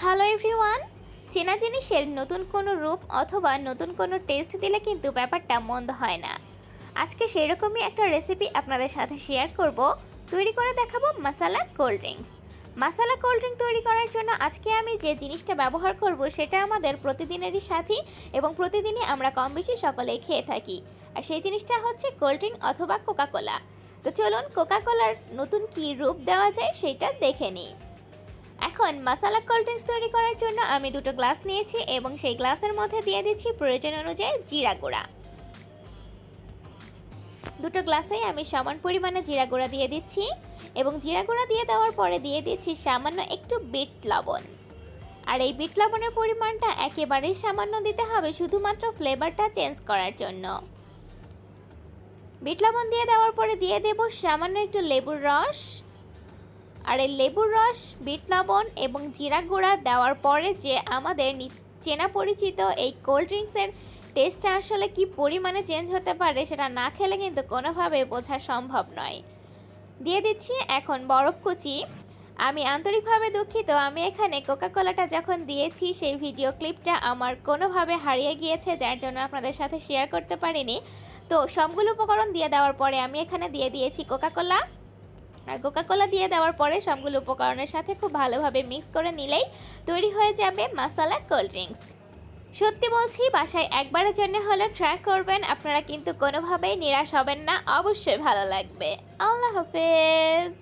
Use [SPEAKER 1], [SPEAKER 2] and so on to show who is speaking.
[SPEAKER 1] Hello everyone. চেনা জিনিসের নতুন কোনো রূপ অথবা নতুন কোনো টেস্ট দিলে কিন্তু ব্যাপারটা মন্দ হয় না। আজকে সেরকমই একটা রেসিপি আপনাদের সাথে শেয়ার করব। তৈরি করে দেখাবো মাসালা কোল্ড ড্রিঙ্কস। মাসালা কোল্ড ড্রিঙ্ক তৈরি করার জন্য আজকে আমি যে জিনিসটা ব্যবহার করব সেটা আমাদের প্রতিদিনেরই সাথী এবং প্রতিদিনই আমরা কম বেশি সকলেই খেয়ে থাকি। আর সেই জিনিসটা হচ্ছে কোল্ড ড্রিঙ্ক অথবা কোকা কোলা। তো চলুন কোকা কোলার নতুন কী রূপ দেওয়া যায় সেটা দেখে নিই। এখন মাসালা কোল্ড ড্রিঙ্কস তৈরি করার জন্য আমি দুটো গ্লাস নিয়েছি এবং সেই গ্লাসের মধ্যে দিয়ে দিচ্ছি প্রয়োজন অনুযায়ী জিরা গুঁড়া। দুটো গ্লাসেই আমি সমান পরিমাণে জিরা গুঁড়া দিয়ে দিচ্ছি এবং জিরা গুঁড়া দিয়ে দেওয়ার পরে দিয়ে দিচ্ছি সামান্য একটু বিট লবণ। আর এই বিট লবণের পরিমাণটা একেবারেই সামান্য দিতে হবে, শুধুমাত্র ফ্লেভারটা চেঞ্জ করার জন্য। বিট লবণ দিয়ে দেওয়ার পরে দিয়ে দেব সামান্য একটু লেবুর রস। আর এই লেবুর রস, বিট লবণ এবং জিরা গুঁড়া দেওয়ার পরে যে আমাদের চেনা পরিচিত এই কোল্ড ড্রিঙ্কসের টেস্টটা আসলে কি পরিমাণে চেঞ্জ হতে পারে সেটা না খেলে কিন্তু কোনোভাবে বোঝা সম্ভব নয়। দিয়ে দিচ্ছি এখন বরফ কুচি। আমি আন্তরিকভাবে দুঃখিত, আমি এখানে কোকা কোলাটা যখন দিয়েছি সেই ভিডিও ক্লিপটা আমার কোনোভাবে হারিয়ে গিয়েছে, যার জন্য আপনাদের সাথে শেয়ার করতে পারিনি। তো সবগুলো উপকরণ দিয়ে দেওয়ার পরে আমি এখানে দিয়ে দিয়েছি কোকা কোলা। আর কোকা কোলা দিয়ে দেওয়ার পরে সবগুলো উপকরণের সাথে খুব ভালোভাবে মিক্স করে নিলেই তৈরি হয়ে যাবে মাসালা কোল্ড ড্রিঙ্কস। সত্যি বলছি, বাসায় একবারের জন্য হলে ট্রাই করবেন, আপনারা কিন্তু কোনোভাবেই নিরাশ হবেন না, অবশ্যই ভালো লাগবে। আল্লাহ হাফেজ।